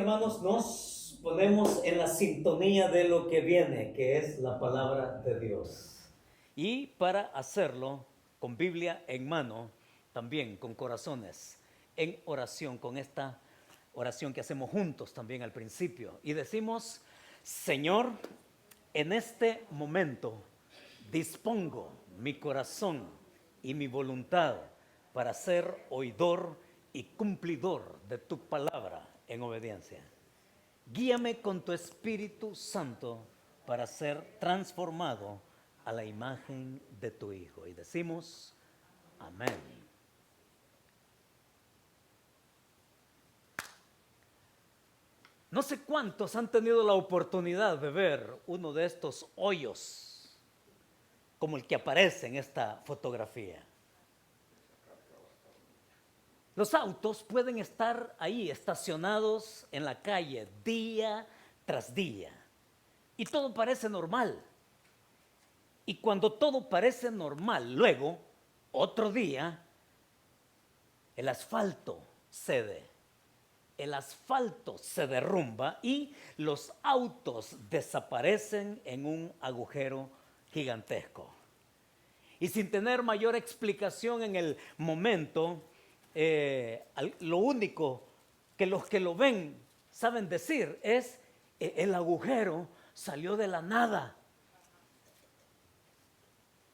hermanos, nos ponemos en la sintonía de lo que viene, que es la palabra de Dios. Y para hacerlo, con Biblia en mano, también con corazones, en oración, con esta oración que hacemos juntos también al principio. Y decimos: Señor, en este momento dispongo mi corazón y mi voluntad para ser oidor y cumplidor de tu palabra en obediencia. Guíame con tu Espíritu Santo para ser transformado a la imagen de tu Hijo. Y decimos: amén. No sé cuántos han tenido la oportunidad de ver uno de estos hoyos como el que aparece en esta fotografía. Los autos pueden estar ahí estacionados en la calle día tras día y todo parece normal. Y cuando todo parece normal, luego, otro día, el asfalto cede, el asfalto se derrumba y los autos desaparecen en un agujero gigantesco. Y sin tener mayor explicación en el momento, lo único que los que lo ven saben decir es: el agujero salió de la nada.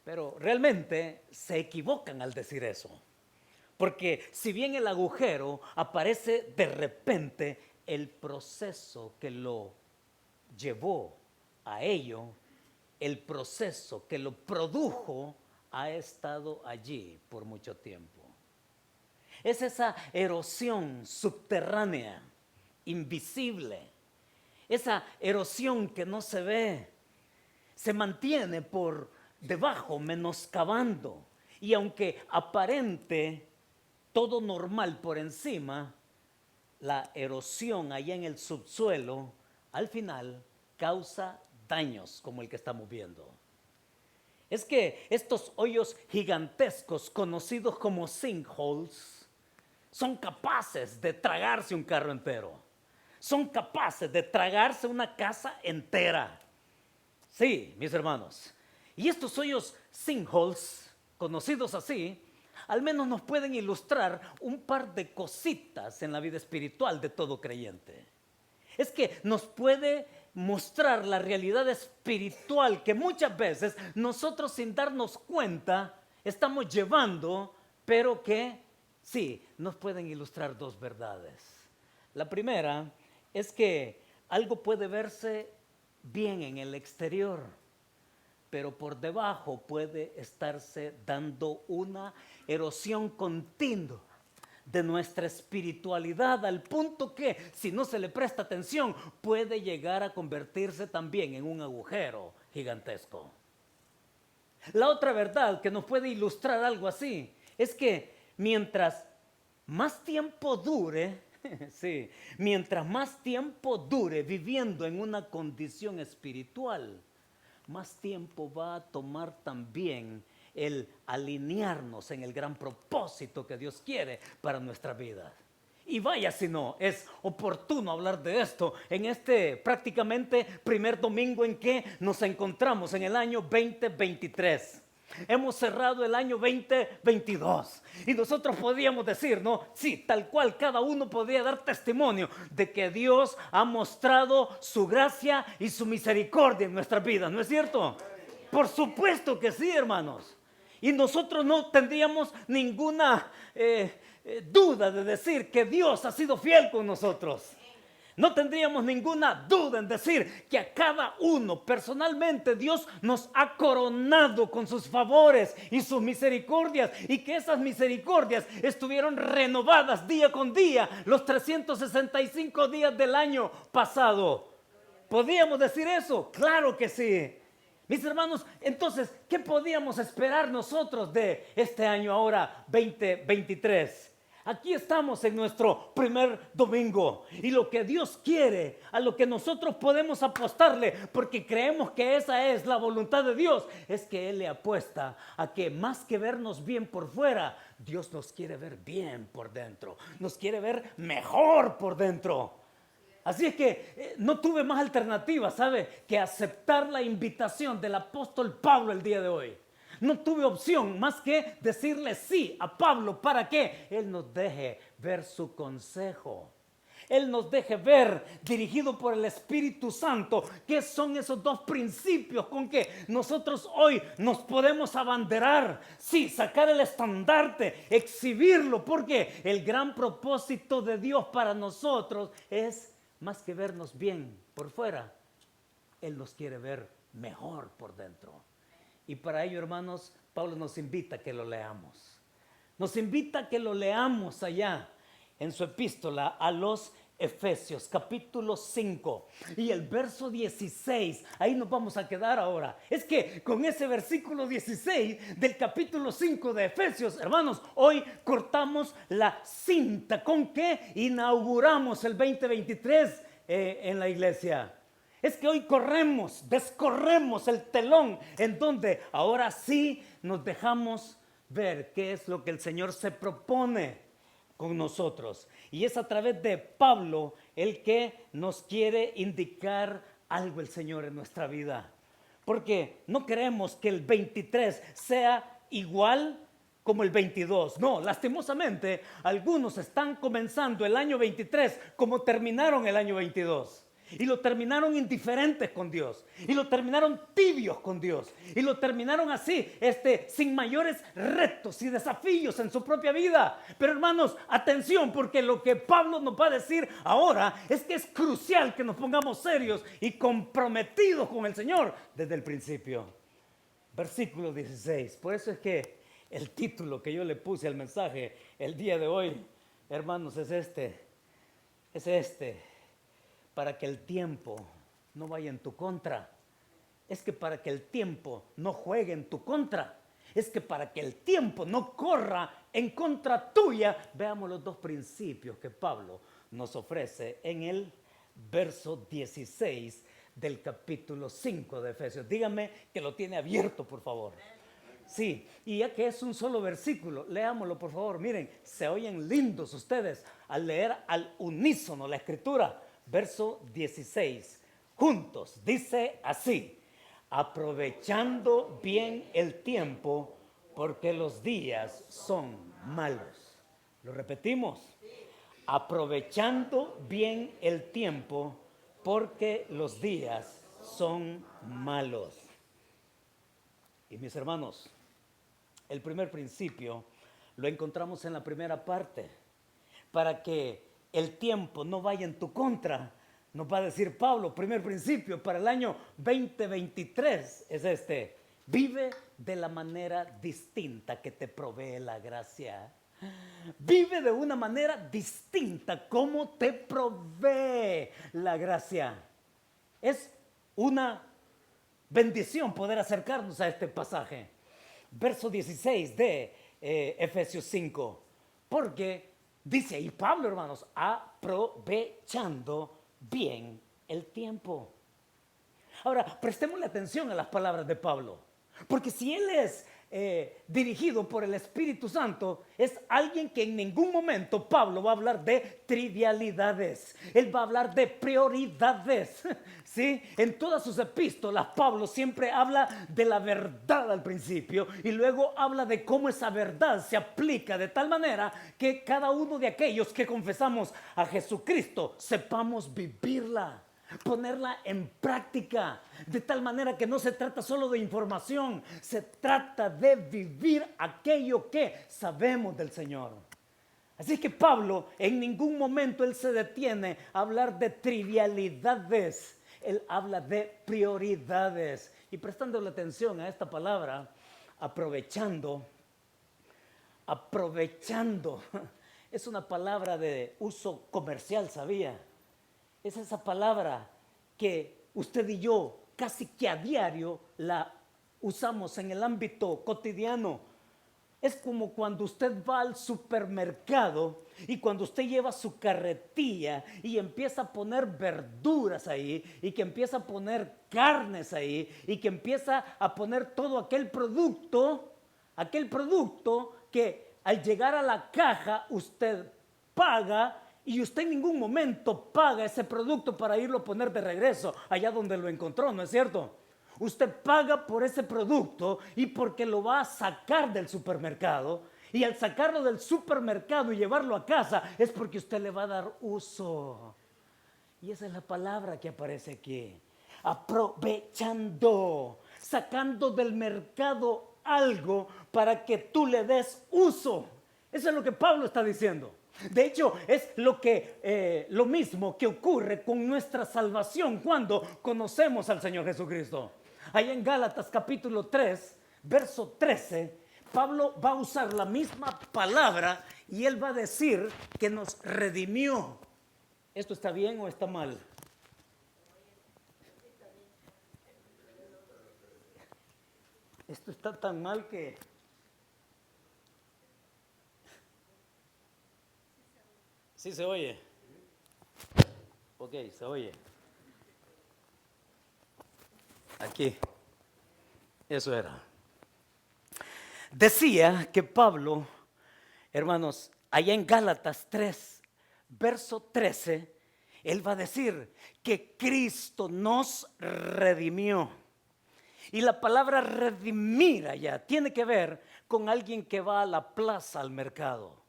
Pero realmente se equivocan al decir eso, porque si bien el agujero aparece de repente, el proceso que lo llevó a ello, el proceso que lo produjo, ha estado allí por mucho tiempo. Es esa erosión subterránea, invisible, esa erosión que no se ve, se mantiene por debajo, menoscabando, y aunque aparente todo normal por encima, la erosión allá en el subsuelo al final causa daños como el que estamos viendo. Es que estos hoyos gigantescos, conocidos como sinkholes, son capaces de tragarse un carro entero. Son capaces de tragarse una casa entera. Sí, mis hermanos. Y estos hoyos sinkholes, conocidos así, al menos nos pueden ilustrar un par de cositas en la vida espiritual de todo creyente. Es que nos puede mostrar la realidad espiritual que muchas veces nosotros, sin darnos cuenta, estamos llevando, pero que sí, nos pueden ilustrar dos verdades. La primera es que algo puede verse bien en el exterior, pero por debajo puede estarse dando una erosión continua de nuestra espiritualidad, al punto que, si no se le presta atención, puede llegar a convertirse también en un agujero gigantesco. La otra verdad que nos puede ilustrar algo así es que mientras más tiempo dure, sí, mientras más tiempo dure viviendo en una condición espiritual, más tiempo va a tomar también el alinearnos en el gran propósito que Dios quiere para nuestra vida. Y vaya si no, es oportuno hablar de esto en este prácticamente primer domingo en que nos encontramos en el año 2023. Hemos cerrado el año 2022 y nosotros podíamos decir, ¿no? Sí, tal cual, cada uno podía dar testimonio de que Dios ha mostrado su gracia y su misericordia en nuestras vidas, ¿no es cierto? Por supuesto que sí, hermanos. Y nosotros no tendríamos ninguna duda de decir que Dios ha sido fiel con nosotros. No tendríamos ninguna duda en decir que a cada uno personalmente Dios nos ha coronado con sus favores y sus misericordias, y que esas misericordias estuvieron renovadas día con día los 365 días del año pasado. ¿Podíamos decir eso? Claro que sí. Mis hermanos, entonces, ¿qué podíamos esperar nosotros de este año ahora 2023? Aquí estamos en nuestro primer domingo, y lo que Dios quiere, a lo que nosotros podemos apostarle, porque creemos que esa es la voluntad de Dios, es que Él le apuesta a que más que vernos bien por fuera, Dios nos quiere ver bien por dentro, nos quiere ver mejor por dentro. Así es que no tuve más alternativa, ¿sabe?, que aceptar la invitación del apóstol Pablo el día de hoy. No tuve opción más que decirle sí a Pablo para que Él nos deje ver su consejo. Él nos deje ver, dirigido por el Espíritu Santo, qué son esos dos principios con que nosotros hoy nos podemos abanderar. Sí, sacar el estandarte, exhibirlo, porque el gran propósito de Dios para nosotros es más que vernos bien por fuera. Él nos quiere ver mejor por dentro. Y para ello, hermanos, Pablo nos invita a que lo leamos. Nos invita a que lo leamos allá en su epístola a los Efesios, capítulo 5 y el verso 16. Ahí nos vamos a quedar ahora. Es que con ese versículo 16 del capítulo 5 de Efesios, hermanos, hoy cortamos la cinta con que inauguramos el 2023 en la iglesia. Es que hoy descorremos el telón en donde ahora sí nos dejamos ver qué es lo que el Señor se propone con nosotros. Y es a través de Pablo el que nos quiere indicar algo el Señor en nuestra vida. Porque no queremos que el 23 sea igual como el 22. No, lastimosamente, algunos están comenzando el año 23 como terminaron el año 22. Y lo terminaron indiferentes con Dios. Y lo terminaron tibios con Dios. Y lo terminaron así, sin mayores retos y desafíos en su propia vida. Pero hermanos, atención, porque lo que Pablo nos va a decir ahora es que es crucial que nos pongamos serios y comprometidos con el Señor desde el principio. Versículo 16. Por eso es que el título que yo le puse al mensaje el día de hoy, hermanos, es este. Para que el tiempo no vaya en tu contra. Es que para que el tiempo no juegue en tu contra. Es que para que el tiempo no corra en contra tuya. Veamos los dos principios que Pablo nos ofrece en el verso 16 del capítulo 5 de Efesios. Dígame que lo tiene abierto, por favor. Sí, y ya que es un solo versículo, leámoslo por favor. Miren, se oyen lindos ustedes al leer al unísono la escritura. Verso 16, juntos, dice así: aprovechando bien el tiempo, porque los días son malos. Lo repetimos: aprovechando bien el tiempo, porque los días son malos. Y mis hermanos, el primer principio lo encontramos en la primera parte. Para que el tiempo no vaya en tu contra, nos va a decir Pablo, primer principio para el año 2023 es vive de la manera distinta que te provee la gracia. Vive de una manera distinta como te provee la gracia. Es una bendición poder acercarnos a este pasaje. Verso 16 de Efesios 5, porque dice ahí Pablo, hermanos, aprovechando bien el tiempo. Ahora, prestémosle atención a las palabras de Pablo, porque si él es dirigido por el Espíritu Santo, es alguien que en ningún momento Pablo va a hablar de trivialidades. Él va a hablar de prioridades. ¿Sí? En todas sus epístolas, Pablo siempre habla de la verdad al principio y luego habla de cómo esa verdad se aplica de tal manera que cada uno de aquellos que confesamos a Jesucristo sepamos vivirla, ponerla en práctica, de tal manera que no se trata solo de información, se trata de vivir aquello que sabemos del Señor. Así que Pablo en ningún momento él se detiene a hablar de trivialidades, él habla de prioridades. Y prestándole atención a esta palabra, aprovechando, es una palabra de uso comercial, ¿sabía? Es esa palabra que usted y yo casi que a diario la usamos en el ámbito cotidiano. Es como cuando usted va al supermercado y cuando usted lleva su carretilla y empieza a poner verduras ahí y que empieza a poner carnes ahí y que empieza a poner todo aquel producto que al llegar a la caja usted paga Y usted en ningún momento paga ese producto para irlo a poner de regreso allá donde lo encontró, ¿no es cierto? Usted paga por ese producto y porque lo va a sacar del supermercado. Y al sacarlo del supermercado y llevarlo a casa es porque usted le va a dar uso. Y esa es la palabra que aparece aquí. Aprovechando, sacando del mercado algo para que tú le des uso. Eso es lo que Pablo está diciendo. De hecho, es lo mismo que ocurre con nuestra salvación cuando conocemos al Señor Jesucristo. Ahí en Gálatas capítulo 3, verso 13, Pablo va a usar la misma palabra y él va a decir que nos redimió. ¿Esto está bien o está mal? Esto está tan mal que... ¿Sí se oye? Ok, se oye. Aquí. Eso era. Decía que Pablo, hermanos, allá en Gálatas 3, verso 13, él va a decir que Cristo nos redimió. Y la palabra redimir allá tiene que ver con alguien que va a la plaza, al mercado.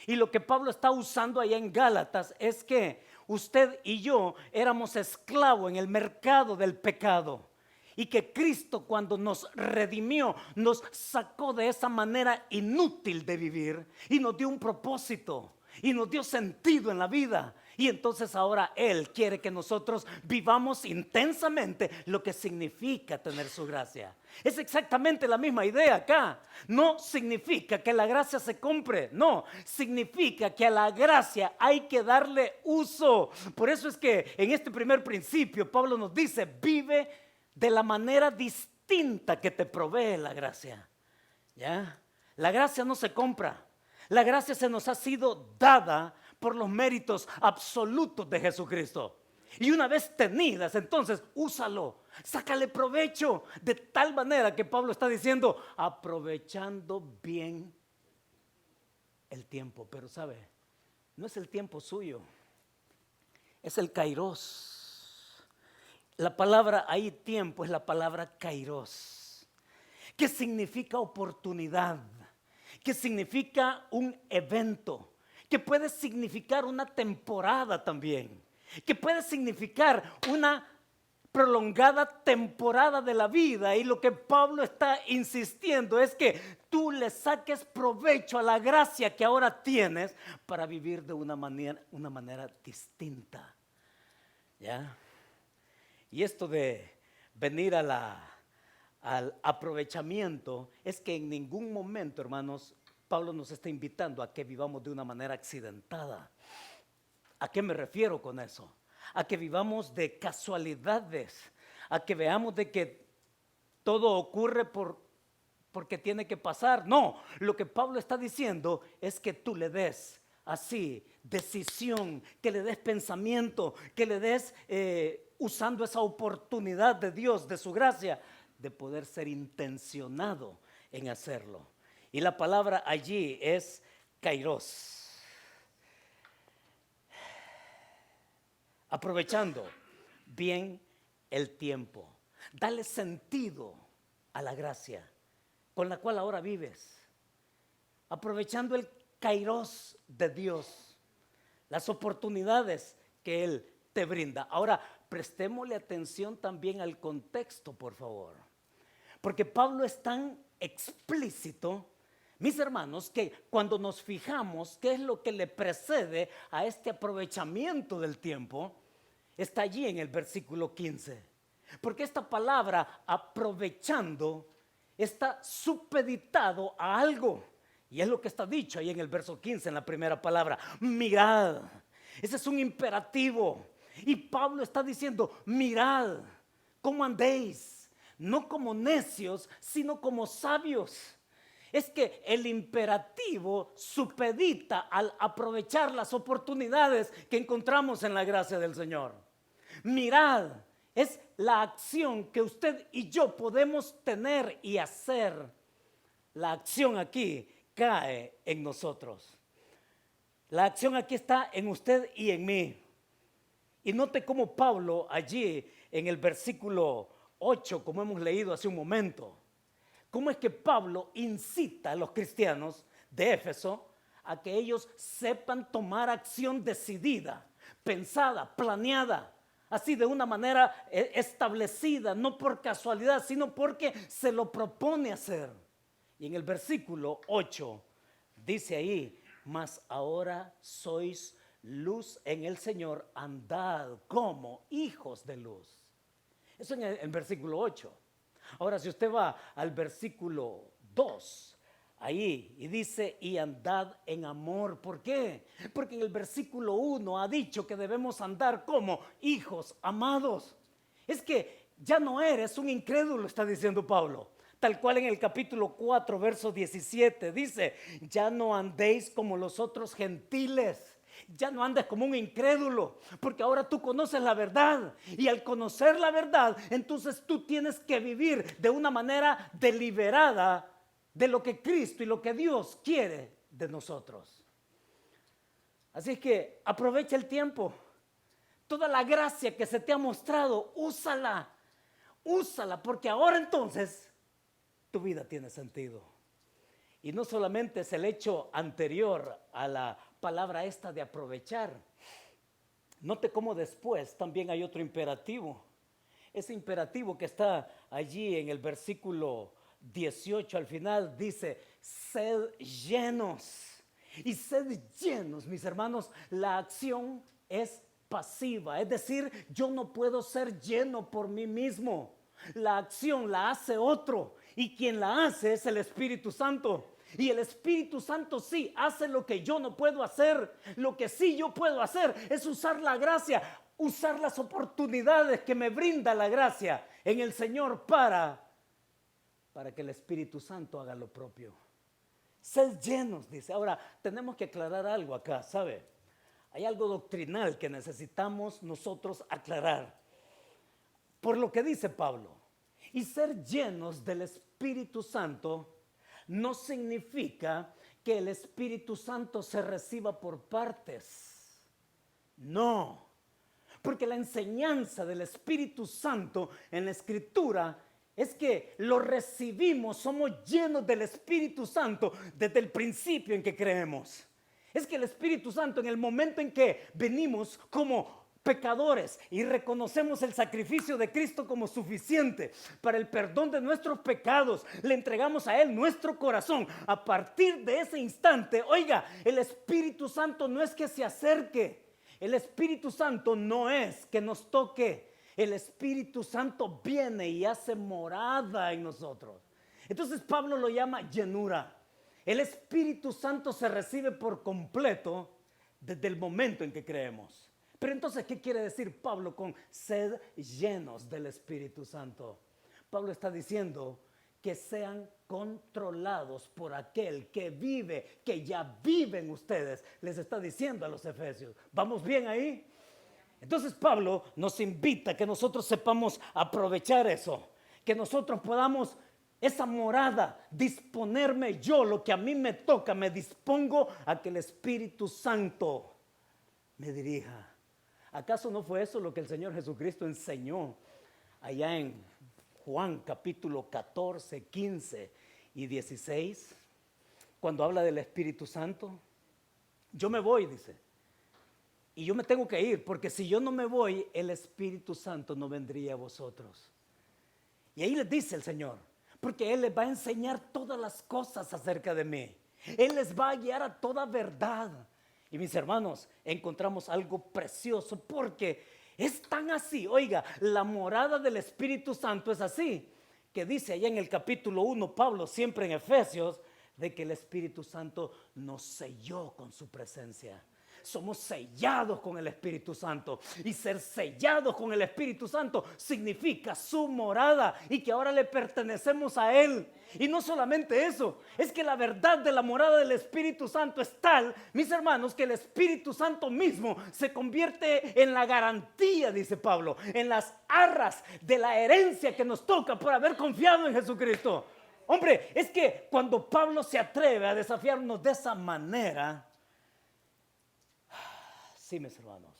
Y lo que Pablo está usando allá en Gálatas es que usted y yo éramos esclavos en el mercado del pecado. Y que Cristo, cuando nos redimió, nos sacó de esa manera inútil de vivir y nos dio un propósito y nos dio sentido en la vida. Y entonces ahora Él quiere que nosotros vivamos intensamente lo que significa tener su gracia. Es exactamente la misma idea acá. No significa que la gracia se compre, no, significa que a la gracia hay que darle uso. Por eso es que en este primer principio Pablo nos dice, vive de la manera distinta que te provee la gracia. ¿Ya? La gracia no se compra. La gracia se nos ha sido dada por los méritos absolutos de Jesucristo. Y una vez tenidas, entonces úsalo, sácale provecho, de tal manera que Pablo está diciendo, aprovechando bien el tiempo. Pero sabe, no es el tiempo suyo, es el kairos. La palabra ahí tiempo es la palabra kairos, que significa oportunidad, que significa un evento, que puede significar una temporada también, que puede significar una prolongada temporada de la vida. Y lo que Pablo está insistiendo es que tú le saques provecho a la gracia que ahora tienes para vivir de una manera distinta. ¿Ya? Y esto de venir al aprovechamiento es que en ningún momento, hermanos, Pablo nos está invitando a que vivamos de una manera accidentada. ¿A qué me refiero con eso? A que vivamos de casualidades, a que veamos de que todo ocurre porque tiene que pasar. No, lo que Pablo está diciendo es que tú le des así decisión, que le des pensamiento, que le des usando esa oportunidad de Dios, de su gracia, de poder ser intencionado en hacerlo. Y la palabra allí es kairos. Aprovechando bien el tiempo. Dale sentido a la gracia con la cual ahora vives. Aprovechando el kairos de Dios. Las oportunidades que Él te brinda. Ahora, prestémosle atención también al contexto, por favor. Porque Pablo es tan explícito, mis hermanos, que cuando nos fijamos qué es lo que le precede a este aprovechamiento del tiempo, está allí en el versículo 15. Porque esta palabra aprovechando está supeditado a algo. Y es lo que está dicho ahí en el verso 15, en la primera palabra. Mirad. Ese es un imperativo. Y Pablo está diciendo, mirad cómo andéis. No como necios, sino como sabios. Es que el imperativo supedita al aprovechar las oportunidades que encontramos en la gracia del Señor. Mirad, es la acción que usted y yo podemos tener y hacer. La acción aquí cae en nosotros. La acción aquí está en usted y en mí. Y note cómo Pablo allí en el versículo 8, como hemos leído hace un momento, cómo es que Pablo incita a los cristianos de Éfeso a que ellos sepan tomar acción decidida, pensada, planeada, así de una manera establecida, no por casualidad, sino porque se lo propone hacer. Y en el versículo 8 dice ahí: mas ahora sois luz en el Señor, andad como hijos de luz. Eso en el versículo 8. Ahora, si usted va al versículo 2, ahí, y dice: y andad en amor. ¿Por qué? Porque en el versículo 1 ha dicho que debemos andar como hijos amados. Es que ya no eres un incrédulo, está diciendo Pablo. Tal cual en el capítulo 4, verso 17 dice: ya no andéis como los otros gentiles. Ya no andes como un incrédulo, porque ahora tú conoces la verdad. Y al conocer la verdad, entonces tú tienes que vivir de una manera deliberada de lo que Cristo y lo que Dios quiere de nosotros. Así que aprovecha el tiempo. Toda la gracia que se te ha mostrado, úsala. Úsala, porque ahora entonces tu vida tiene sentido. Y no solamente es el hecho anterior a la palabra esta de aprovechar. Note cómo después también hay otro imperativo. Ese imperativo que está allí en el versículo 18 al final dice: sed llenos. Y sed llenos, mis hermanos, la acción es pasiva. Es decir, yo no puedo ser lleno por mí mismo. La acción la hace otro, y quien la hace es el Espíritu Santo. Y el Espíritu Santo sí hace lo que yo no puedo hacer. Lo que sí yo puedo hacer es usar la gracia, usar las oportunidades que me brinda la gracia en el Señor para que el Espíritu Santo haga lo propio. Sed llenos, dice. Ahora, tenemos que aclarar algo acá, ¿sabe? Hay algo doctrinal que necesitamos nosotros aclarar. Por lo que dice Pablo, y ser llenos del Espíritu Santo no significa que el Espíritu Santo se reciba por partes. No, porque la enseñanza del Espíritu Santo en la Escritura es que lo recibimos, somos llenos del Espíritu Santo desde el principio en que creemos. Es que el Espíritu Santo, en el momento en que venimos como pecadores y reconocemos el sacrificio de Cristo como suficiente para el perdón de nuestros pecados, le entregamos a Él nuestro corazón. A partir de ese instante, oiga, el Espíritu Santo no es que se acerque, el Espíritu Santo no es que nos toque, el Espíritu Santo viene y hace morada en nosotros. Entonces Pablo lo llama llenura. El Espíritu Santo se recibe por completo desde el momento en que creemos. Pero entonces, ¿qué quiere decir Pablo con sed llenos del Espíritu Santo? Pablo está diciendo que sean controlados por aquel que vive, que ya vive en ustedes. Les está diciendo a los efesios. ¿Vamos bien ahí? Entonces Pablo nos invita a que nosotros sepamos aprovechar eso. Que nosotros podamos, esa morada, disponerme yo, lo que a mí me toca, me dispongo a que el Espíritu Santo me dirija. ¿Acaso no fue eso lo que el Señor Jesucristo enseñó allá en Juan capítulo 14, 15 y 16? Cuando habla del Espíritu Santo. Yo me voy, dice, y yo me tengo que ir, porque si yo no me voy, el Espíritu Santo no vendría a vosotros. Y ahí les dice el Señor, porque Él les va a enseñar todas las cosas acerca de mí. Él les va a guiar a toda verdad. Y mis hermanos, encontramos algo precioso, porque es tan así. Oiga, la morada del Espíritu Santo es así, que dice allá en el capítulo 1, Pablo, siempre en Efesios, de que el Espíritu Santo nos selló con su presencia. Somos sellados con el Espíritu Santo, y ser sellados con el Espíritu Santo significa su morada, y que ahora le pertenecemos a Él. Y no solamente eso, es que la verdad de la morada del Espíritu Santo es tal, mis hermanos, que el Espíritu Santo mismo se convierte en la garantía, dice Pablo, en las arras de la herencia que nos toca por haber confiado en Jesucristo. Hombre, es que cuando Pablo se atreve a desafiarnos de esa manera, Sí, mis hermanos.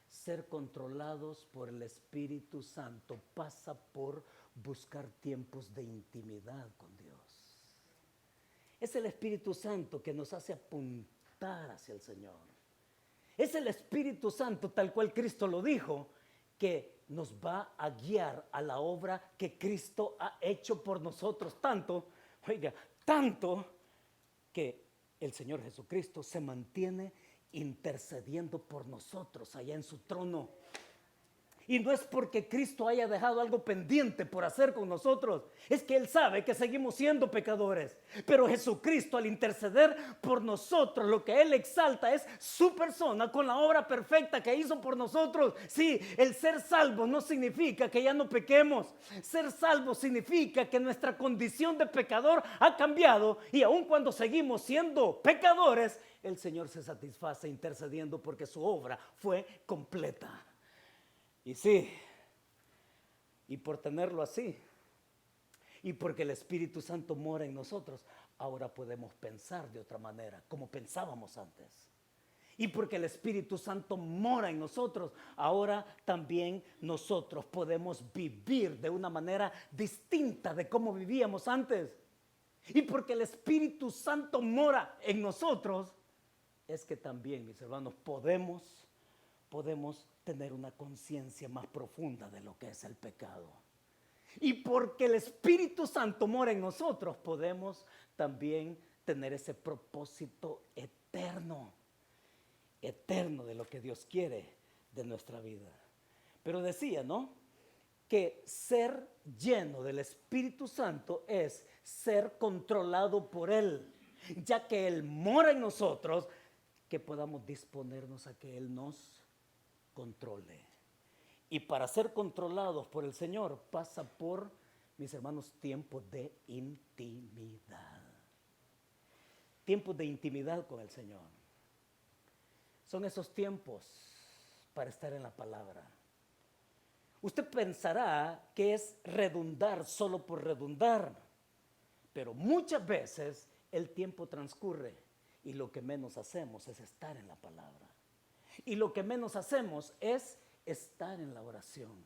Ser controlados por el Espíritu Santo pasa por buscar tiempos de intimidad con Dios. Es el Espíritu Santo que nos hace apuntar hacia el Señor. Es el Espíritu Santo, tal cual Cristo lo dijo, que nos va a guiar a la obra que Cristo ha hecho por nosotros. Tanto que el Señor Jesucristo se mantiene intercediendo por nosotros allá en su trono. Y no es porque Cristo haya dejado algo pendiente por hacer con nosotros, es que Él sabe que seguimos siendo pecadores. Pero Jesucristo, al interceder por nosotros, lo que Él exalta es su persona con la obra perfecta que hizo por nosotros. Sí, el ser salvo no significa que ya no pequemos. Ser salvo significa que nuestra condición de pecador ha cambiado, y aun cuando seguimos siendo pecadores, el Señor se satisface intercediendo porque su obra fue completa. Y sí, y por tenerlo así, y porque el Espíritu Santo mora en nosotros, ahora podemos pensar de otra manera, como pensábamos antes. Y porque el Espíritu Santo mora en nosotros, ahora también nosotros podemos vivir de una manera distinta de cómo vivíamos antes. Y porque el Espíritu Santo mora en nosotros, es que también, mis hermanos, podemos tener una conciencia más profunda de lo que es el pecado. Y porque el Espíritu Santo mora en nosotros, podemos también tener ese propósito eterno de lo que Dios quiere de nuestra vida. Pero decía, ¿no?, que ser lleno del Espíritu Santo es ser controlado por Él, ya que Él mora en nosotros, que podamos disponernos a que Él nos controle. Y para ser controlados por el Señor pasa por, mis hermanos, tiempos de intimidad. Tiempos de intimidad con el Señor. Son esos tiempos para estar en la palabra. Usted pensará que es redundar solo por redundar, pero muchas veces el tiempo transcurre y lo que menos hacemos es estar en la palabra. Y lo que menos hacemos es estar en la oración.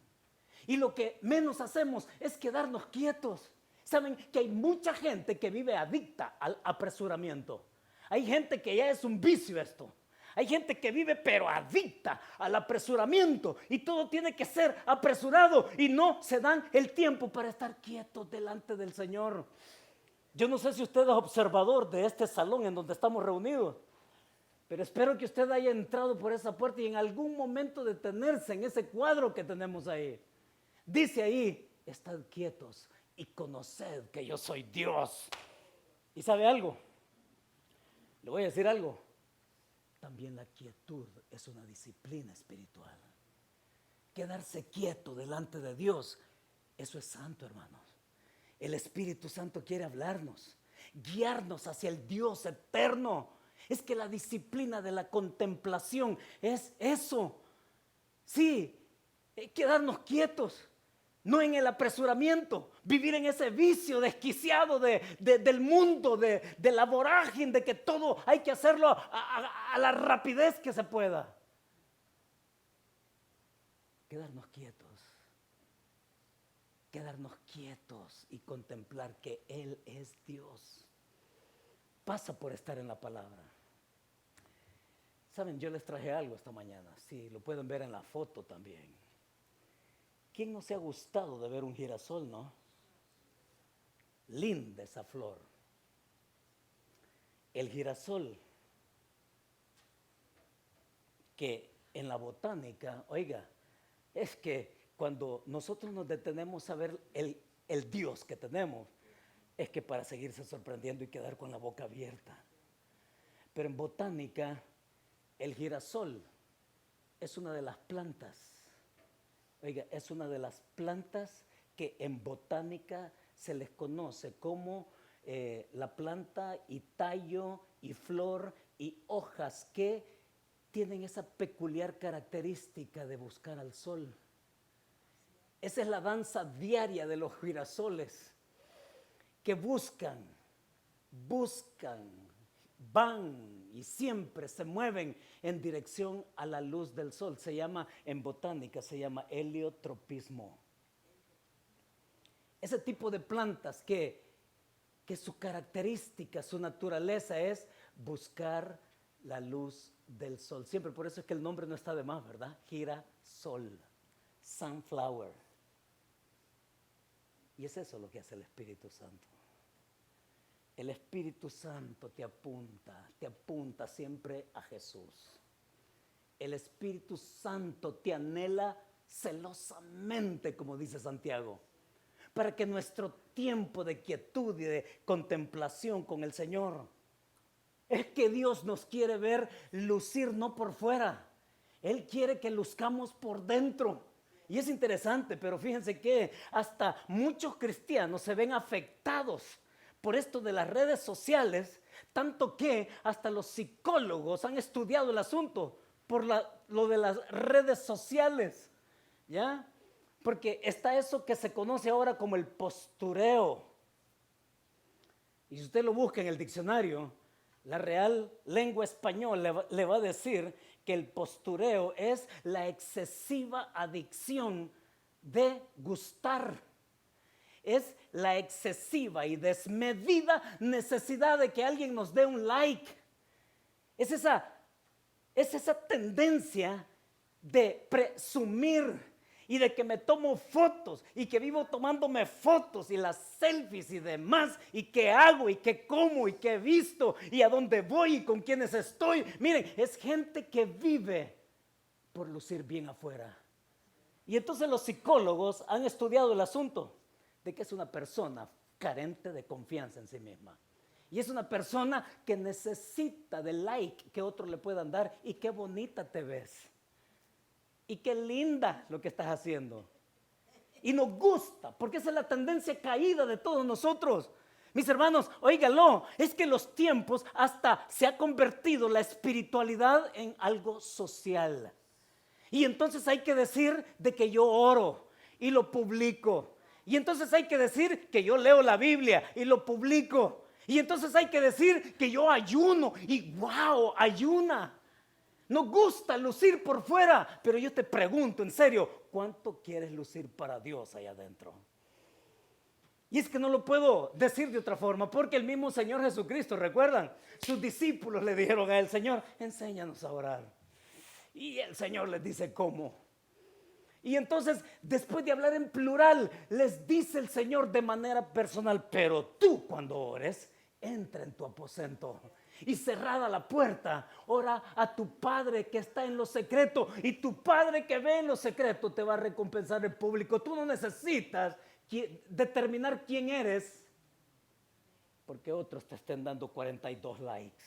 Y lo que menos hacemos es quedarnos quietos. Saben que hay mucha gente que vive adicta al apresuramiento. Hay gente que ya es un vicio esto. Hay gente que vive pero adicta al apresuramiento y todo tiene que ser apresurado y no se dan el tiempo para estar quietos delante del Señor. Yo no sé si usted es observador de este salón en donde estamos reunidos, pero espero que usted haya entrado por esa puerta y en algún momento detenerse en ese cuadro que tenemos ahí. Dice ahí, estad quietos y conoced que yo soy Dios. ¿Y sabe algo? Le voy a decir algo. También la quietud es una disciplina espiritual. Quedarse quieto delante de Dios, eso es santo, hermanos. El Espíritu Santo quiere hablarnos, guiarnos hacia el Dios eterno. Es que la disciplina de la contemplación es eso. Sí, quedarnos quietos, no en el apresuramiento, vivir en ese vicio desquiciado del mundo, de la vorágine, de que todo hay que hacerlo a la rapidez que se pueda. Quedarnos quietos y contemplar que Él es Dios. Pasa por estar en la palabra. Saben, yo les traje algo esta mañana, sí, lo pueden ver en la foto también. ¿Quién no se ha gustado de ver un girasol, no? Linda esa flor. El girasol, que en la botánica, oiga, es que cuando nosotros nos detenemos a ver el Dios que tenemos, es que para seguirse sorprendiendo y quedar con la boca abierta. Pero en botánica, el girasol es una de las plantas, oiga, es una de las plantas que en botánica se les conoce como la planta y tallo y flor y hojas que tienen esa peculiar característica de buscar al sol. Esa es la danza diaria de los girasoles, que buscan van y siempre se mueven en dirección a la luz del sol. Se llama, en botánica, se llama heliotropismo. Ese tipo de plantas que su característica, su naturaleza es buscar la luz del sol. Siempre, por eso es que el nombre no está de más, ¿verdad? Girasol, sunflower. Y es eso lo que hace el Espíritu Santo. El Espíritu Santo te apunta siempre a Jesús. El Espíritu Santo te anhela celosamente, como dice Santiago, para que nuestro tiempo de quietud y de contemplación con el Señor, es que Dios nos quiere ver lucir no por fuera, Él quiere que luzcamos por dentro. Y es interesante, pero fíjense que hasta muchos cristianos se ven afectados por esto de las redes sociales, tanto que hasta los psicólogos han estudiado el asunto por lo de las redes sociales, ¿ya? Porque está eso que se conoce ahora como el postureo. Y si usted lo busca en el diccionario, la Real Lengua Española le va a decir que el postureo es la excesiva adicción de gustar. Es la excesiva y desmedida necesidad de que alguien nos dé un like. Es esa tendencia de presumir y de que me tomo fotos y que vivo tomándome fotos y las selfies y demás, y qué hago y qué como y qué he visto y a dónde voy y con quiénes estoy. Miren, es gente que vive por lucir bien afuera. Y entonces los psicólogos han estudiado el asunto de que es una persona carente de confianza en sí misma. Y es una persona que necesita del like que otros le puedan dar. Y qué bonita te ves. Y qué linda lo que estás haciendo. Y nos gusta, porque esa es la tendencia caída de todos nosotros. Mis hermanos, óigalo, es que los tiempos hasta se ha convertido la espiritualidad en algo social. Y entonces hay que decir de que yo oro y lo publico. Y entonces hay que decir que yo leo la Biblia y lo publico. Y entonces hay que decir que yo ayuno y wow, ayuna. Nos gusta lucir por fuera, pero yo te pregunto en serio, ¿cuánto quieres lucir para Dios allá adentro? Y es que no lo puedo decir de otra forma, porque el mismo Señor Jesucristo, ¿recuerdan? Sus discípulos le dijeron a él, Señor, enséñanos a orar. Y el Señor les dice cómo. Y entonces, después de hablar en plural, les dice el Señor de manera personal, pero tú cuando ores, entra en tu aposento y cerrada la puerta, ora a tu Padre que está en lo secreto, y tu Padre que ve en lo secreto te va a recompensar en público. Tú no necesitas determinar quién eres porque otros te estén dando 42 likes.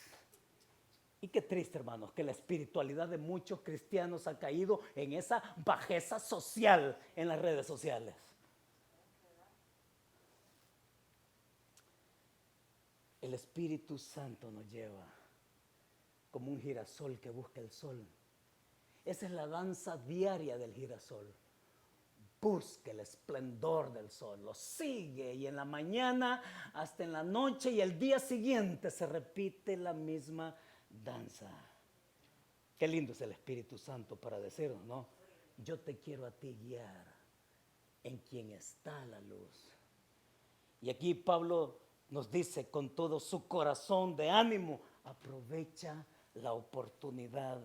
Y qué triste, hermanos, que la espiritualidad de muchos cristianos ha caído en esa bajeza social en las redes sociales. El Espíritu Santo nos lleva como un girasol que busca el sol. Esa es la danza diaria del girasol. Busca el esplendor del sol, lo sigue, y en la mañana hasta en la noche y el día siguiente se repite la misma danza. Qué lindo es el Espíritu Santo para decirnos, ¿no? Yo te quiero a ti guiar en quien está la luz. Y aquí Pablo nos dice con todo su corazón de ánimo, aprovecha la oportunidad,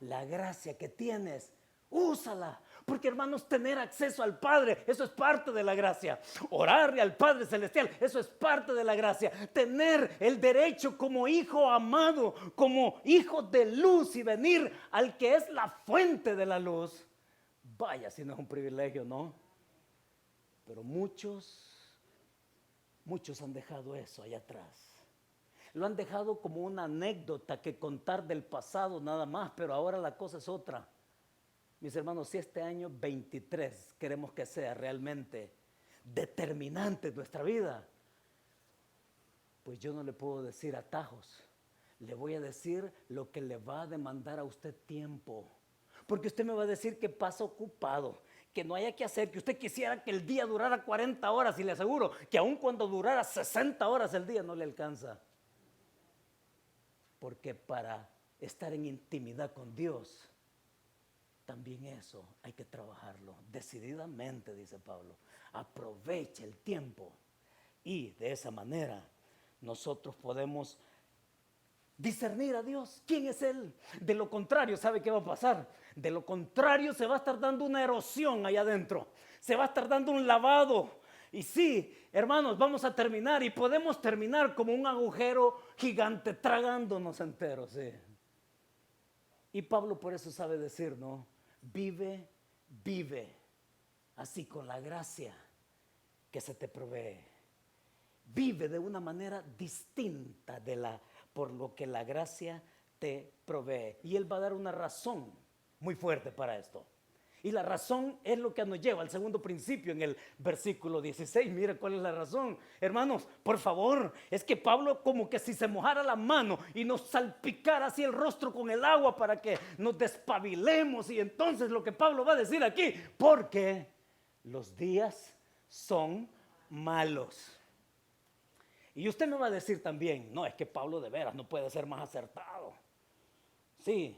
la gracia que tienes, úsala, porque hermanos, tener acceso al Padre, eso es parte de la gracia. Orarle al Padre Celestial, eso es parte de la gracia. Tener el derecho como hijo amado, como hijo de luz, y venir al que es la fuente de la luz. Vaya, si no es un privilegio, ¿no? Pero muchos han dejado eso allá atrás. Lo han dejado como una anécdota que contar del pasado nada más, pero ahora la cosa es otra. Mis hermanos, si este año 23 queremos que sea realmente determinante en nuestra vida, pues yo no le puedo decir atajos. Le voy a decir lo que le va a demandar a usted tiempo. Porque usted me va a decir que pasa ocupado, que no haya que hacer, que usted quisiera que el día durara 40 horas, y le aseguro que aun cuando durara 60 horas el día no le alcanza. Porque para estar en intimidad con Dios, también eso hay que trabajarlo decididamente, dice Pablo. Aproveche el tiempo y de esa manera nosotros podemos discernir a Dios, quién es Él. De lo contrario, ¿sabe qué va a pasar? De lo contrario, se va a estar dando una erosión allá adentro, se va a estar dando un lavado. Y sí, hermanos, vamos a terminar y podemos terminar como un agujero gigante tragándonos enteros. Sí. Y Pablo por eso sabe decir, ¿no? Vive así con la gracia que se te provee. Vive de una manera distinta por lo que la gracia te provee. Y él va a dar una razón muy fuerte para esto. Y la razón es lo que nos lleva al segundo principio en el versículo 16. Mira cuál es la razón. Hermanos, por favor, es que Pablo como que si se mojara la mano y nos salpicara así el rostro con el agua para que nos despabilemos. Y entonces lo que Pablo va a decir aquí, porque los días son malos. Y usted me va a decir también, no, es que Pablo de veras no puede ser más acertado. Sí,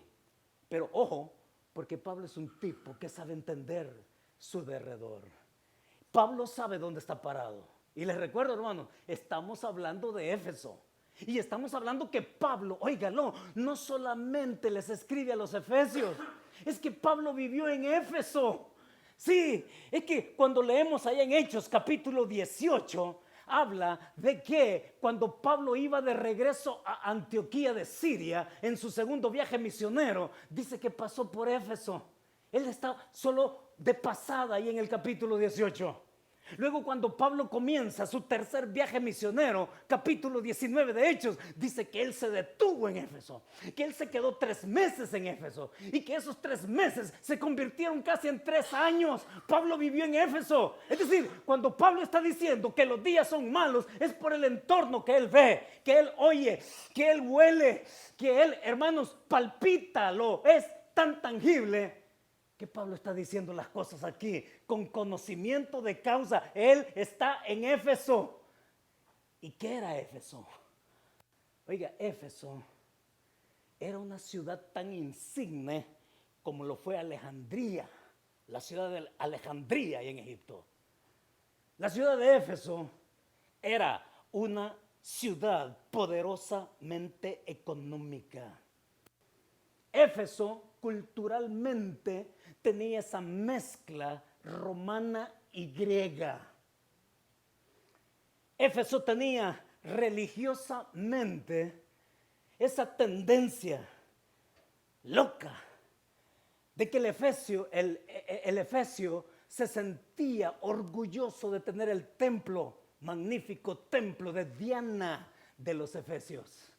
pero ojo, porque Pablo es un tipo que sabe entender su derredor. Pablo sabe dónde está parado. Y les recuerdo, hermanos, estamos hablando de Éfeso. Y estamos hablando que Pablo, óigalo, no solamente les escribe a los efesios, es que Pablo vivió en Éfeso. Sí, es que cuando leemos allá en Hechos capítulo 18, habla de que cuando Pablo iba de regreso a Antioquía de Siria, en su segundo viaje misionero, dice que pasó por Éfeso. Él está solo de pasada ahí en el capítulo 18. Luego cuando Pablo comienza su tercer viaje misionero, capítulo 19 de Hechos, dice que él se detuvo en Éfeso, que él se quedó 3 meses en Éfeso y que esos 3 meses se convirtieron casi en 3 años. Pablo vivió en Éfeso. Es decir, cuando Pablo está diciendo que los días son malos, es por el entorno que él ve, que él oye, que él huele, que él, hermanos, palpita, lo es tan tangible que Pablo está diciendo las cosas aquí con conocimiento de causa. Él está en Éfeso. ¿Y qué era Éfeso? Oiga, Éfeso era una ciudad tan insigne como lo fue Alejandría, la ciudad de Alejandría en Egipto. La ciudad de Éfeso era una ciudad poderosamente económica. Éfeso culturalmente tenía esa mezcla romana y griega. Éfeso tenía religiosamente esa tendencia loca de que el efesio se sentía orgulloso de tener el templo, magnífico templo de Diana de los efesios.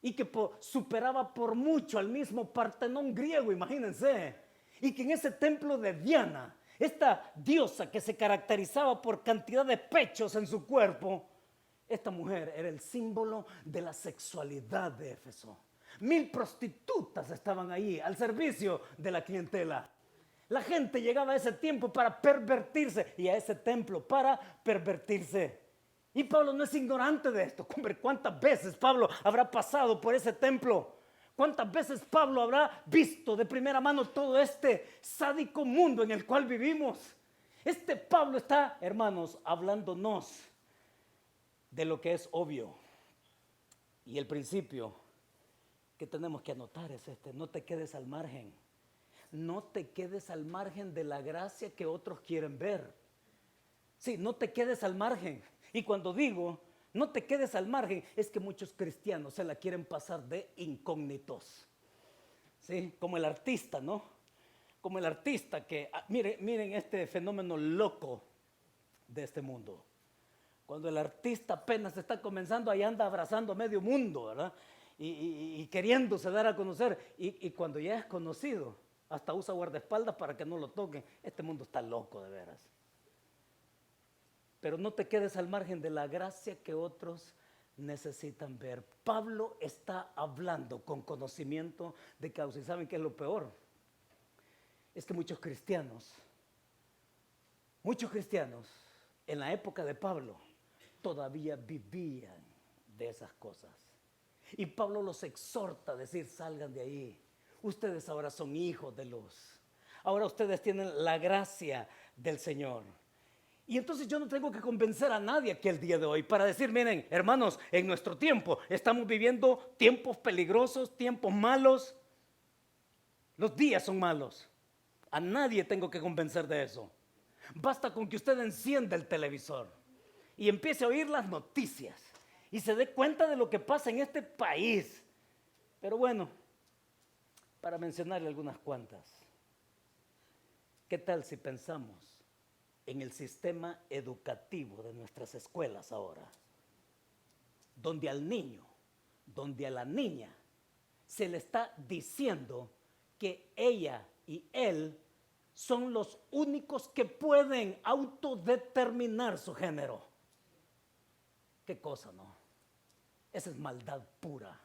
Y que superaba por mucho al mismo Partenón griego, imagínense. Y que en ese templo de Diana, esta diosa que se caracterizaba por cantidad de pechos en su cuerpo, esta mujer era el símbolo de la sexualidad de Éfeso. 1000 prostitutas estaban ahí al servicio de la clientela. La gente llegaba a ese tiempo para pervertirse y a ese templo para pervertirse. Y Pablo no es ignorante de esto. Hombre, ¿cuántas veces Pablo habrá pasado por ese templo? ¿Cuántas veces Pablo habrá visto de primera mano todo este sádico mundo en el cual vivimos? Este Pablo está, hermanos, hablándonos de lo que es obvio. Y el principio que tenemos que anotar es este: no te quedes al margen. No te quedes al margen de la gracia que otros quieren ver. Sí, no te quedes al margen. Y cuando digo no te quedes al margen, es que muchos cristianos se la quieren pasar de incógnitos. ¿Sí? Como el artista, ¿no? Como el artista que, miren este fenómeno loco de este mundo. Cuando el artista apenas está comenzando, ahí anda abrazando a medio mundo, ¿verdad? Y queriéndose dar a conocer. Y cuando ya es conocido, hasta usa guardaespaldas para que no lo toquen. Este mundo está loco, de veras. Pero no te quedes al margen de la gracia que otros necesitan ver. Pablo está hablando con conocimiento de causa. ¿Y saben qué es lo peor? Es que muchos cristianos en la época de Pablo todavía vivían de esas cosas. Y Pablo los exhorta a decir, salgan de ahí. Ustedes ahora son hijos de luz. Ahora ustedes tienen la gracia del Señor. Y entonces yo no tengo que convencer a nadie aquí el día de hoy para decir, miren, hermanos, en nuestro tiempo estamos viviendo tiempos peligrosos, tiempos malos. Los días son malos. A nadie tengo que convencer de eso. Basta con que usted encienda el televisor y empiece a oír las noticias y se dé cuenta de lo que pasa en este país. Pero bueno, para mencionarle algunas cuantas, ¿qué tal si pensamos en el sistema educativo de nuestras escuelas ahora? Donde al niño, donde a la niña se le está diciendo que ella y él son los únicos que pueden autodeterminar su género. ¿Qué cosa, no? Esa es maldad pura.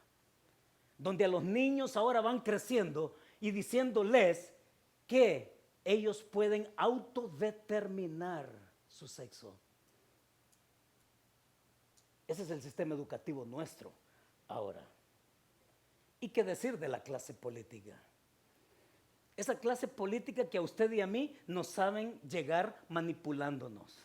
Donde a los niños ahora van creciendo y diciéndoles que ellos pueden autodeterminar su sexo. Ese es el sistema educativo nuestro ahora. ¿Y qué decir de la clase política? Esa clase política que a usted y a mí nos saben llegar manipulándonos.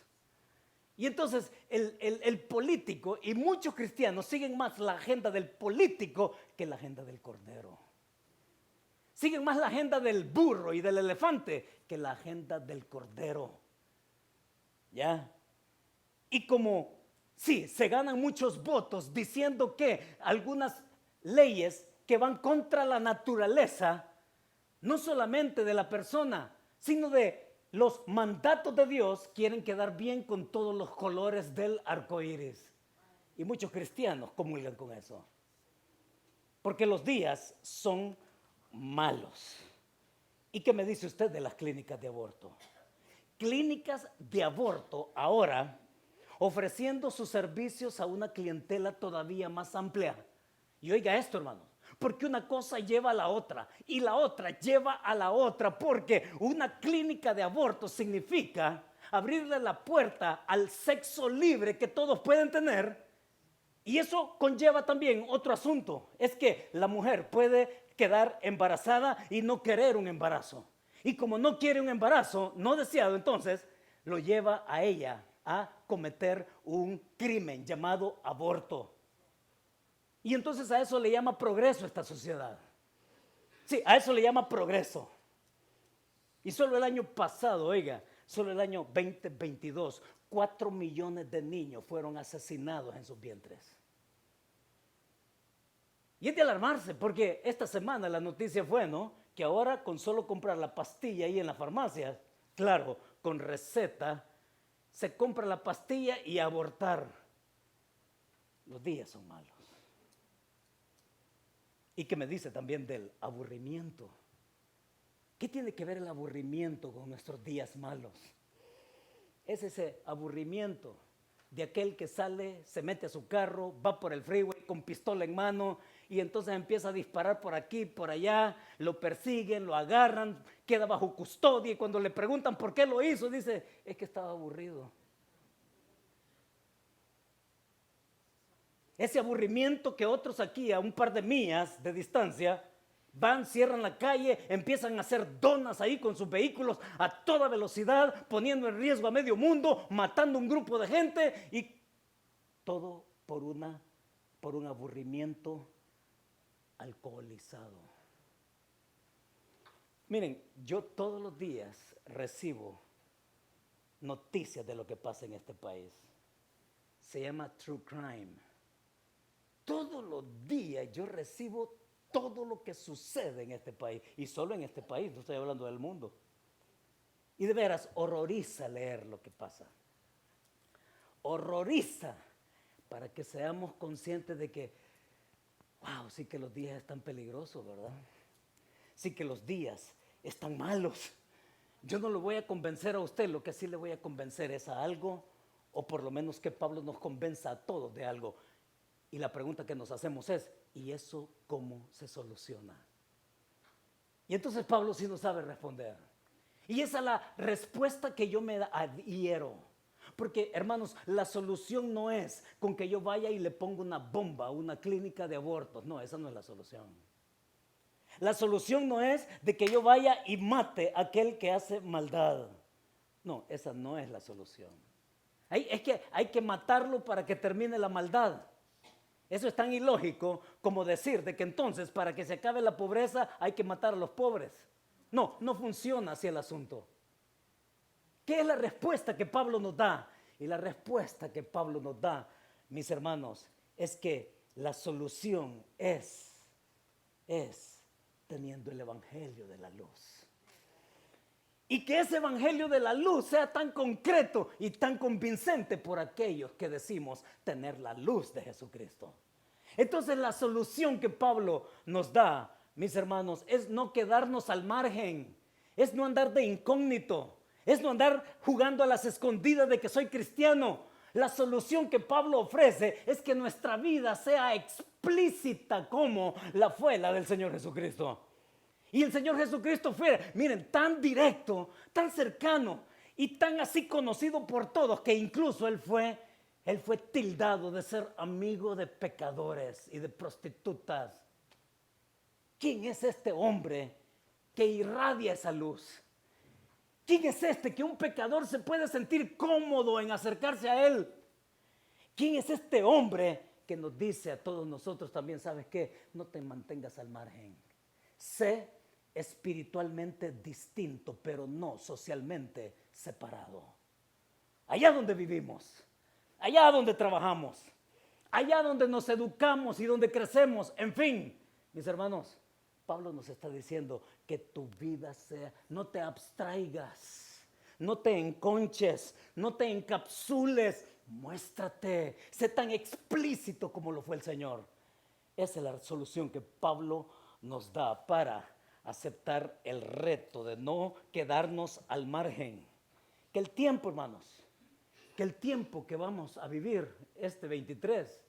Y entonces el político y muchos cristianos siguen más la agenda del político que la agenda del cordero. Siguen más la agenda del burro y del elefante que la agenda del cordero. ¿Ya? Y como, sí, se ganan muchos votos diciendo que algunas leyes que van contra la naturaleza, no solamente de la persona, sino de los mandatos de Dios, quieren quedar bien con todos los colores del arco iris. Y muchos cristianos comulgan con eso. Porque los días son malos. ¿Y qué me dice usted de las clínicas de aborto? Clínicas de aborto ahora ofreciendo sus servicios a una clientela todavía más amplia. Y oiga esto, hermano. Porque una cosa lleva a la otra y la otra lleva a la otra, porque una clínica de aborto significa abrirle la puerta al sexo libre que todos pueden tener, y eso conlleva también otro asunto, es que la mujer puede quedar embarazada y no querer un embarazo, y como no quiere un embarazo no deseado, entonces lo lleva a ella a cometer un crimen llamado aborto. Y entonces a eso le llama progreso esta sociedad. Sí, a eso le llama progreso. Y solo el año pasado, oiga, solo el año 2022, 4 millones de niños fueron asesinados en sus vientres. Y es de alarmarse, porque esta semana la noticia fue, ¿no?, que ahora con solo comprar la pastilla ahí en la farmacia, claro, con receta, se compra la pastilla y abortar. Los días son malos. ¿Y qué me dice también del aburrimiento? ¿Qué tiene que ver el aburrimiento con nuestros días malos? Es ese aburrimiento de aquel que sale, se mete a su carro, va por el freeway con pistola en mano y entonces empieza a disparar por aquí, por allá, lo persiguen, lo agarran, queda bajo custodia y cuando le preguntan por qué lo hizo, dice, es que estaba aburrido. Ese aburrimiento que otros aquí a un par de millas de distancia van, cierran la calle, empiezan a hacer donas ahí con sus vehículos a toda velocidad, poniendo en riesgo a medio mundo, matando un grupo de gente y todo por un aburrimiento alcoholizado. Miren, yo todos los días recibo noticias de lo que pasa en este país. Se llama True Crime. Todos los días yo recibo todo lo que sucede en este país. Y solo en este país, no estoy hablando del mundo. Y de veras, horroriza leer lo que pasa. Horroriza para que seamos conscientes de que, wow, sí que los días están peligrosos, ¿verdad? Sí que los días están malos. Yo no lo voy a convencer a usted, lo que sí le voy a convencer es a algo, o por lo menos que Pablo nos convenza a todos de algo. Y la pregunta que nos hacemos es, ¿y eso cómo se soluciona? Y entonces Pablo sí no sabe responder. Y esa es la respuesta que yo me adhiero. Porque, hermanos, la solución no es con que yo vaya y le ponga una bomba a una clínica de abortos. No, esa no es la solución. La solución no es de que yo vaya y mate a aquel que hace maldad. No, esa no es la solución. Es que hay que matarlo para que termine la maldad. Eso es tan ilógico como decir de que entonces para que se acabe la pobreza hay que matar a los pobres. No, no funciona así el asunto. ¿Qué es la respuesta que Pablo nos da? Y la respuesta que Pablo nos da, mis hermanos, es que la solución es teniendo el evangelio de la luz. Y que ese evangelio de la luz sea tan concreto y tan convincente por aquellos que decimos tener la luz de Jesucristo. Entonces la solución que Pablo nos da, mis hermanos, es no quedarnos al margen, es no andar de incógnito, es no andar jugando a las escondidas de que soy cristiano. La solución que Pablo ofrece es que nuestra vida sea explícita como la fue la del Señor Jesucristo. Y el Señor Jesucristo fue, miren, tan directo, tan cercano y tan así conocido por todos que incluso Él fue tildado de ser amigo de pecadores y de prostitutas. ¿Quién es este hombre que irradia esa luz? ¿Quién es este que un pecador se puede sentir cómodo en acercarse a Él? ¿Quién es este hombre que nos dice a todos nosotros también, sabes qué? No te mantengas al margen. Sé espiritualmente distinto, pero no socialmente separado. Allá donde vivimos, allá donde trabajamos, allá donde nos educamos y donde crecemos, en fin, mis hermanos, Pablo nos está diciendo que tu vida sea, no te abstraigas, no te enconches, no te encapsules, muéstrate, sé tan explícito como lo fue el Señor. Esa es la solución que Pablo nos da para aceptar el reto de no quedarnos al margen. Que el tiempo, hermanos, que el tiempo que vamos a vivir este 23,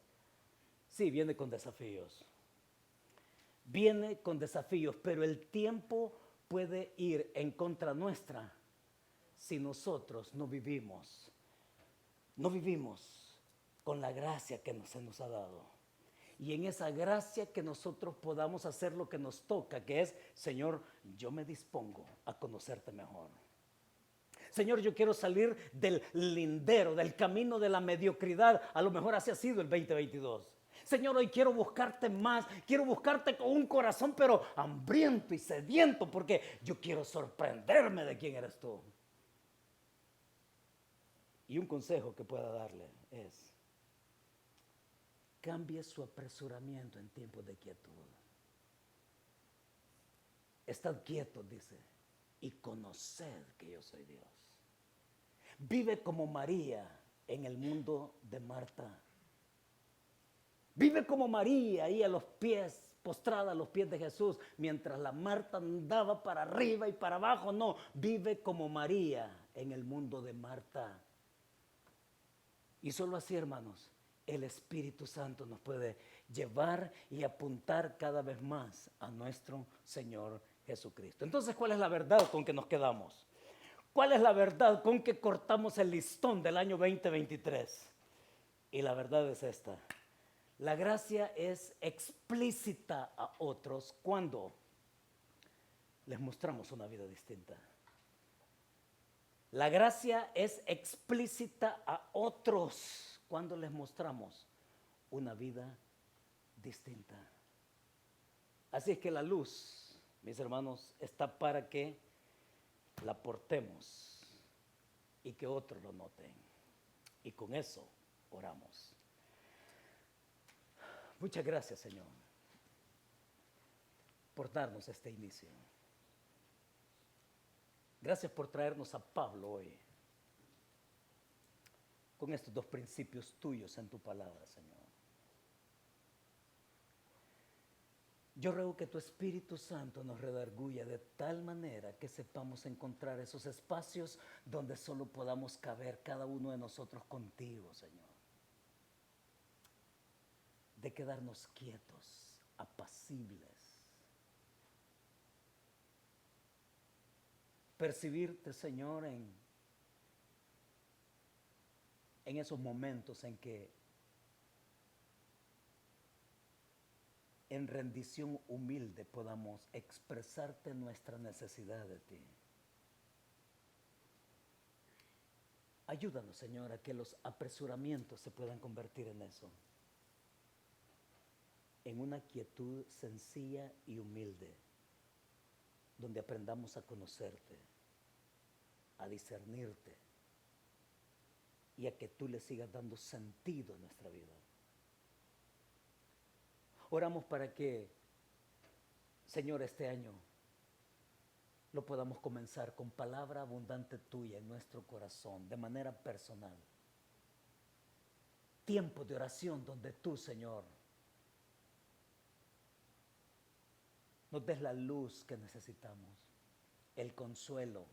sí, viene con desafíos. Viene con desafíos, pero el tiempo puede ir en contra nuestra si nosotros no vivimos con la gracia que se nos ha dado. Y en esa gracia que nosotros podamos hacer lo que nos toca, que es, Señor, yo me dispongo a conocerte mejor. Señor, yo quiero salir del lindero, del camino de la mediocridad. A lo mejor así ha sido el 2022. Señor, hoy quiero buscarte más, quiero buscarte con un corazón pero hambriento y sediento, porque yo quiero sorprenderme de quién eres tú. Y un consejo que pueda darle es, cambie su apresuramiento en tiempos de quietud. Estad quietos, dice, y conoced que yo soy Dios. Vive como María en el mundo de Marta. Vive como María ahí a los pies, postrada a los pies de Jesús, mientras la Marta andaba para arriba y para abajo. No, vive como María en el mundo de Marta. Y solo así, hermanos, el Espíritu Santo nos puede llevar y apuntar cada vez más a nuestro Señor Jesucristo. Entonces, ¿cuál es la verdad con que nos quedamos? ¿Cuál es la verdad con que cortamos el listón del año 2023? Y la verdad es esta. La gracia es explícita a otros cuando les mostramos una vida distinta. La gracia es explícita a otros cuando les mostramos una vida distinta. Así es que la luz, mis hermanos, está para que la portemos y que otros lo noten. Y con eso oramos. Muchas gracias, Señor, por darnos este inicio. Gracias por traernos a Pablo hoy con estos dos principios tuyos en tu palabra, Señor. Yo ruego que tu Espíritu Santo nos redarguya de tal manera que sepamos encontrar esos espacios donde solo podamos caber cada uno de nosotros contigo, Señor. De quedarnos quietos, apacibles. Percibirte, Señor, en en esos momentos en que en rendición humilde podamos expresarte nuestra necesidad de ti. Ayúdanos, Señor, a que los apresuramientos se puedan convertir en eso, en una quietud sencilla y humilde, donde aprendamos a conocerte, a discernirte y a que tú le sigas dando sentido a nuestra vida. Oramos para que, Señor, este año lo podamos comenzar con palabra abundante tuya en nuestro corazón, de manera personal. Tiempo de oración donde tú, Señor, nos des la luz que necesitamos, el consuelo,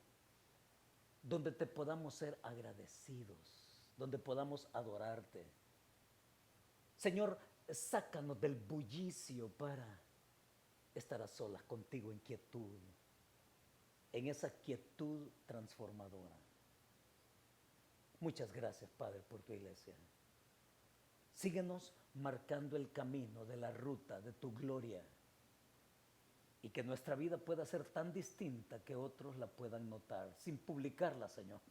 donde te podamos ser agradecidos, donde podamos adorarte. Señor, sácanos del bullicio para estar a solas contigo en quietud, en esa quietud transformadora. Muchas gracias, Padre, por tu iglesia. Síguenos marcando el camino de la ruta de tu gloria y que nuestra vida pueda ser tan distinta que otros la puedan notar, sin publicarla, Señor,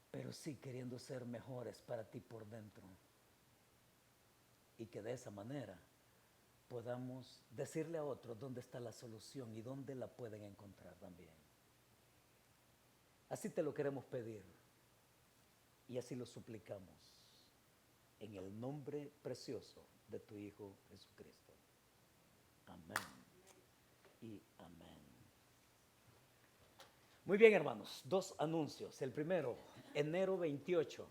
pero sí queriendo ser mejores para ti por dentro, y que de esa manera podamos decirle a otros dónde está la solución y dónde la pueden encontrar también. Así te lo queremos pedir y así lo suplicamos en el nombre precioso de tu Hijo Jesucristo. Amén y amén. Muy bien, hermanos, 2 anuncios. El primero, enero 28.